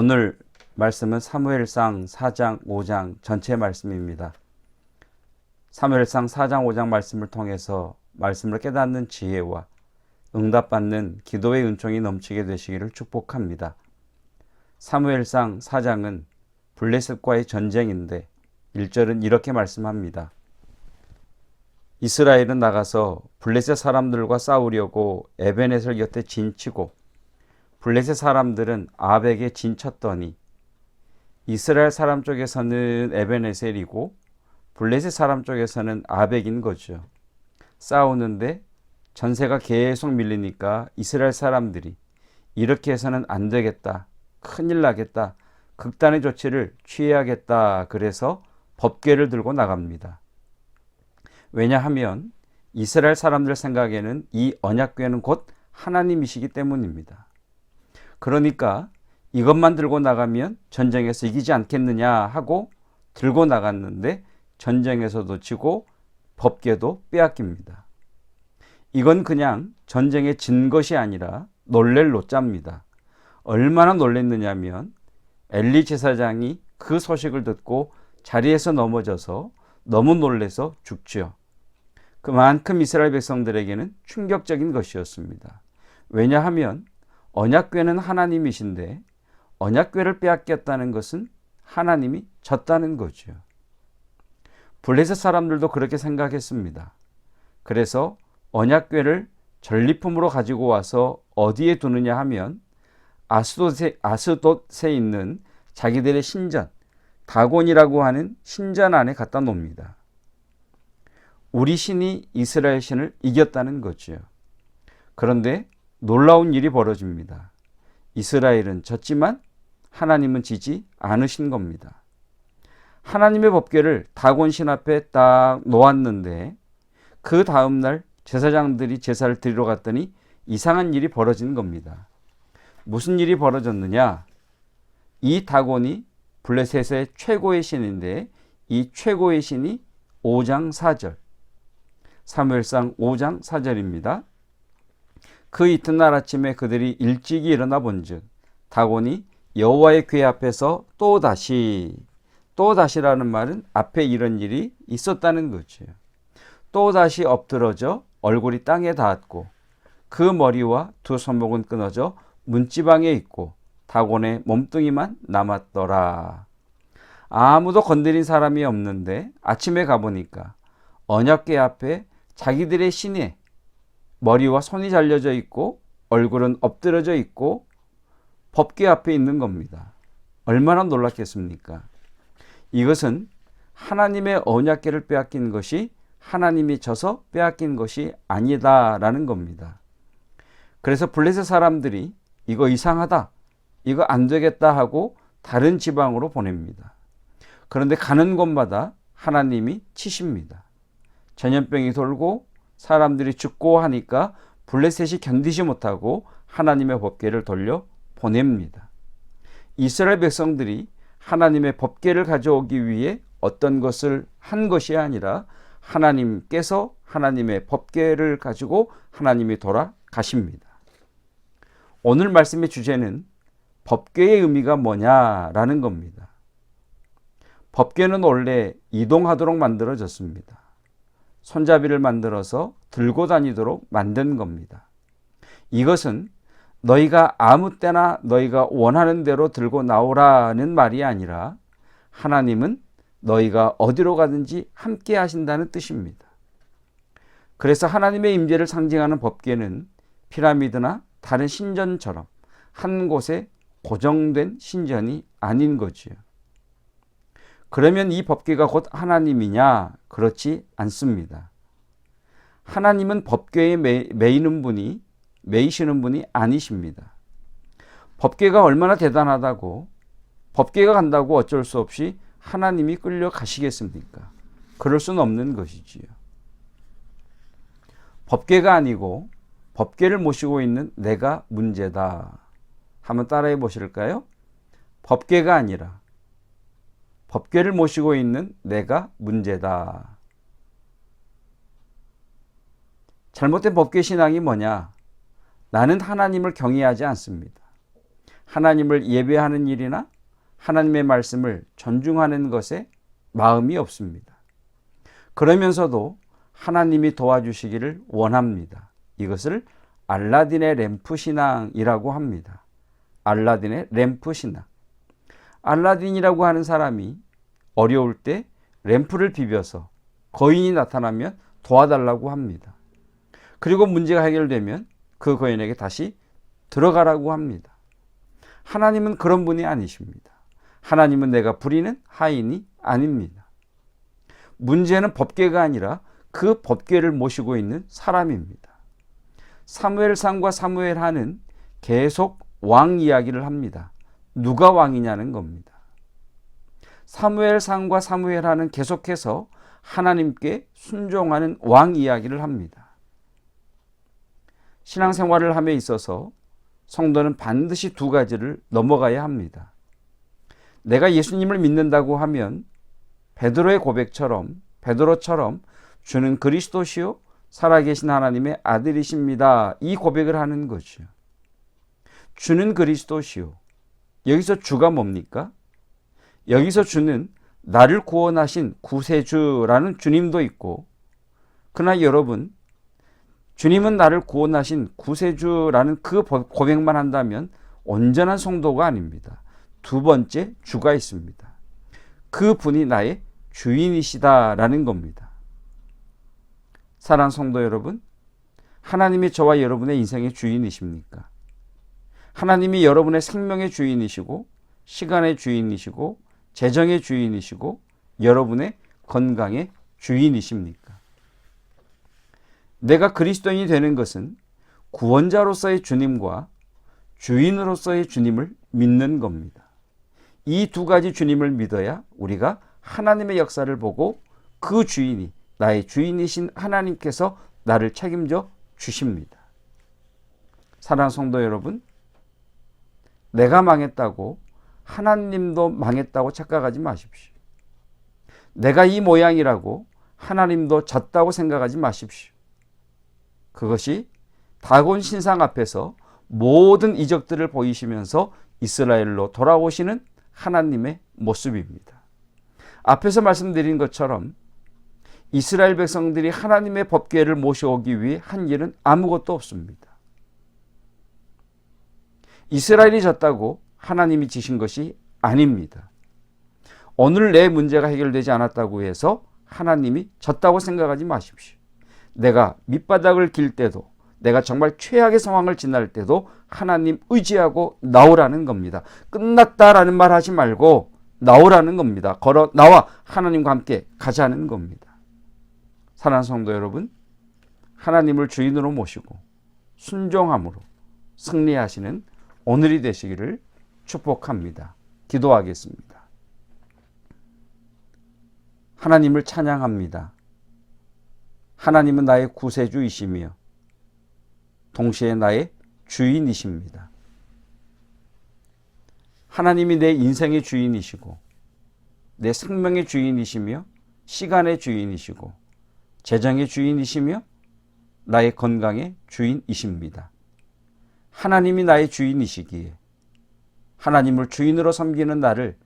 오늘 말씀은 사무엘상 4장, 5장 전체 말씀입니다. 사무엘상 4장, 5장 말씀을 통해서 말씀을 깨닫는 지혜와 응답받는 기도의 은총이 넘치게 되시기를 축복합니다. 사무엘상 4장은 블레셋과의 전쟁인데 1절은 이렇게 말씀합니다. 이스라엘은 나가서 블레셋 사람들과 싸우려고 에벤에셀 곁에 진치고 블레셋 사람들은 아벡에 진쳤더니 이스라엘 사람 쪽에서는 에벤에셀이고 블레셋 사람 쪽에서는 아벡인 거죠. 싸우는데 전세가 계속 밀리니까 이스라엘 사람들이 이렇게 해서는 안 되겠다, 큰일 나겠다, 극단의 조치를 취해야겠다, 그래서 법궤를 들고 나갑니다. 왜냐하면 이스라엘 사람들 생각에는 이 언약궤는 곧 하나님이시기 때문입니다. 그러니까 이것만 들고 나가면 전쟁에서 이기지 않겠느냐 하고 들고 나갔는데 전쟁에서도 지고 법궤도 빼앗깁니다. 이건 그냥 전쟁에 진 것이 아니라 놀랄 노짜입니다. 얼마나 놀랐느냐면 엘리 제사장이 그 소식을 듣고 자리에서 넘어져서 너무 놀라서 죽죠. 그만큼 이스라엘 백성들에게는 충격적인 것이었습니다. 왜냐하면 언약궤는 하나님이신데 언약궤를 빼앗겼다는 것은 하나님이 졌다는 거죠. 블레셋 사람들도 그렇게 생각했습니다. 그래서 언약궤를 전리품으로 가지고 와서 어디에 두느냐 하면 아스돗에 있는 자기들의 신전, 다곤이라고 하는 신전 안에 갖다 놓습니다. 우리 신이 이스라엘 신을 이겼다는 거죠. 그런데 놀라운 일이 벌어집니다. 이스라엘은 졌지만 하나님은 지지 않으신 겁니다. 하나님의 법궤를 다곤 신 앞에 딱 놓았는데 그 다음날 제사장들이 제사를 드리러 갔더니 이상한 일이 벌어진 겁니다. 무슨 일이 벌어졌느냐? 이 다곤이 블레셋의 최고의 신인데 이 최고의 신이 5장 4절, 사무엘상 5장 4절입니다. 그 이튿날 아침에 그들이 일찍이 일어나 본즉 다곤이 여호와의 궤 앞에서 또다시라는 말은 앞에 이런 일이 있었다는 거죠. 또다시 엎드러져 얼굴이 땅에 닿았고 그 머리와 두 손목은 끊어져 문지방에 있고 다곤의 몸뚱이만 남았더라. 아무도 건드린 사람이 없는데 아침에 가보니까 언약궤 앞에 자기들의 신의 머리와 손이 잘려져 있고 얼굴은 엎드려져 있고 법궤 앞에 있는 겁니다. 얼마나 놀랐겠습니까? 이것은 하나님의 언약궤를 빼앗긴 것이 하나님이 져서 빼앗긴 것이 아니다라는 겁니다. 그래서 블레셋 사람들이 이거 이상하다, 이거 안 되겠다 하고 다른 지방으로 보냅니다. 그런데 가는 곳마다 하나님이 치십니다. 전염병이 돌고 사람들이 죽고 하니까 블레셋이 견디지 못하고 하나님의 법궤를 돌려 보냅니다. 이스라엘 백성들이 하나님의 법궤를 가져오기 위해 어떤 것을 한 것이 아니라 하나님께서 하나님의 법궤를 가지고 하나님이 돌아가십니다. 오늘 말씀의 주제는 법궤의 의미가 뭐냐라는 겁니다. 법궤는 원래 이동하도록 만들어졌습니다. 손잡이를 만들어서 들고 다니도록 만든 겁니다. 이것은 너희가 아무 때나 너희가 원하는 대로 들고 나오라는 말이 아니라 하나님은 너희가 어디로 가든지 함께 하신다는 뜻입니다. 그래서 하나님의 임재를 상징하는 법궤는 피라미드나 다른 신전처럼 한 곳에 고정된 신전이 아닌 거지요. 그러면 이 법궤가 곧 하나님이냐? 그렇지 않습니다. 하나님은 법궤에 매이시는 분이 아니십니다. 법궤가 얼마나 대단하다고 법궤가 간다고 어쩔 수 없이 하나님이 끌려가시겠습니까? 그럴 수는 없는 것이지요. 법궤가 아니고 법궤를 모시고 있는 내가 문제다. 한번 따라해 보실까요? 법궤가 아니라 법궤를 모시고 있는 내가 문제다. 잘못된 법궤 신앙이 뭐냐? 나는 하나님을 경외하지 않습니다. 하나님을 예배하는 일이나 하나님의 말씀을 존중하는 것에 마음이 없습니다. 그러면서도 하나님이 도와주시기를 원합니다. 이것을 알라딘의 램프 신앙이라고 합니다. 알라딘의 램프 신앙. 알라딘이라고 하는 사람이 어려울 때 램프를 비벼서 거인이 나타나면 도와달라고 합니다. 그리고 문제가 해결되면 그 거인에게 다시 들어가라고 합니다. 하나님은 그런 분이 아니십니다. 하나님은 내가 부리는 하인이 아닙니다. 문제는 법궤가 아니라 그 법궤를 모시고 있는 사람입니다. 사무엘상과 사무엘하는 계속 왕 이야기를 합니다. 누가 왕이냐는 겁니다. 사무엘상과 사무엘하는 계속해서 하나님께 순종하는 왕 이야기를 합니다. 신앙생활을 함에 있어서 성도는 반드시 두 가지를 넘어가야 합니다. 내가 예수님을 믿는다고 하면 베드로처럼 주는 그리스도시요 살아계신 하나님의 아들이십니다. 이 고백을 하는 거죠. 주는 그리스도시요. 여기서 주가 뭡니까? 여기서 주는 나를 구원하신 구세주라는 주님도 있고, 그러나 여러분, 주님은 나를 구원하신 구세주라는 그 고백만 한다면 온전한 성도가 아닙니다. 두 번째 주가 있습니다. 그 분이 나의 주인이시다라는 겁니다. 사랑하는 성도 여러분, 하나님이 저와 여러분의 인생의 주인이십니까? 하나님이 여러분의 생명의 주인이시고, 시간의 주인이시고, 재정의 주인이시고, 여러분의 건강의 주인이십니까? 내가 그리스도인이 되는 것은 구원자로서의 주님과 주인으로서의 주님을 믿는 겁니다. 이 두 가지 주님을 믿어야 우리가 하나님의 역사를 보고 그 주인이 나의 주인이신 하나님께서 나를 책임져 주십니다. 사랑하는 성도 여러분, 내가 망했다고 하나님도 망했다고 착각하지 마십시오. 내가 이 모양이라고 하나님도 졌다고 생각하지 마십시오. 그것이 다곤 신상 앞에서 모든 이적들을 보이시면서 이스라엘로 돌아오시는 하나님의 모습입니다. 앞에서 말씀드린 것처럼 이스라엘 백성들이 하나님의 법궤를 모셔오기 위해 한 일은 아무것도 없습니다. 이스라엘이 졌다고 하나님이 지신 것이 아닙니다. 오늘 내 문제가 해결되지 않았다고 해서 하나님이 졌다고 생각하지 마십시오. 내가 밑바닥을 길 때도, 내가 정말 최악의 상황을 지날 때도 하나님 의지하고 나오라는 겁니다. 끝났다라는 말 하지 말고 나오라는 겁니다. 걸어 나와 하나님과 함께 가자는 겁니다. 사랑하는 성도 여러분, 하나님을 주인으로 모시고 순종함으로 승리하시는 오늘이 되시기를 축복합니다. 기도하겠습니다. 하나님을 찬양합니다. 하나님은 나의 구세주이시며 동시에 나의 주인이십니다. 하나님이 내 인생의 주인이시고 내 생명의 주인이시며 시간의 주인이시고 재정의 주인이시며 나의 건강의 주인이십니다. 하나님이 나의 주인이시기에 하나님을 주인으로 섬기는 나를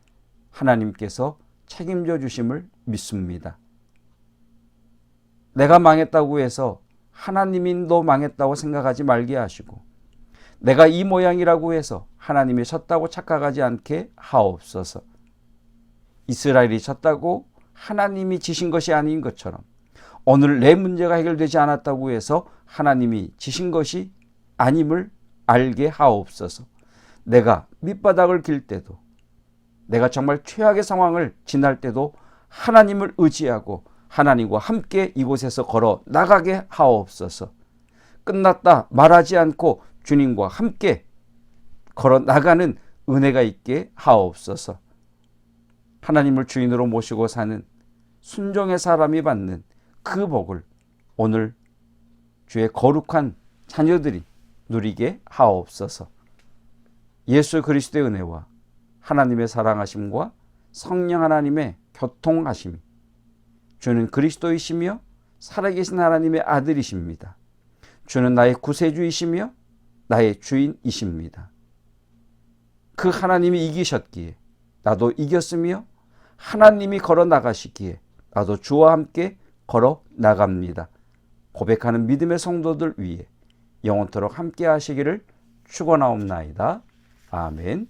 하나님께서 책임져 주심을 믿습니다. 내가 망했다고 해서 하나님도 망했다고 생각하지 말게 하시고, 내가 이 모양이라고 해서 하나님이 졌다고 착각하지 않게 하옵소서. 이스라엘이 졌다고 하나님이 지신 것이 아닌 것처럼 오늘 내 문제가 해결되지 않았다고 해서 하나님이 지신 것이 아님을 알게 하옵소서. 내가 밑바닥을 길 때도, 내가 정말 최악의 상황을 지날 때도 하나님을 의지하고 하나님과 함께 이곳에서 걸어 나가게 하옵소서. 끝났다 말하지 않고 주님과 함께 걸어 나가는 은혜가 있게 하옵소서. 하나님을 주인으로 모시고 사는 순종의 사람이 받는 그 복을 오늘 주의 거룩한 자녀들이 누리게 하옵소서. 예수 그리스도의 은혜와 하나님의 사랑하심과 성령 하나님의 교통하심이, 주는 그리스도이시며 살아계신 하나님의 아들이십니다. 주는 나의 구세주이시며 나의 주인이십니다. 그 하나님이 이기셨기에 나도 이겼으며 하나님이 걸어 나가시기에 나도 주와 함께 걸어 나갑니다. 고백하는 믿음의 성도들 위해 영원토록 함께 하시기를 축원하옵나이다. 아멘.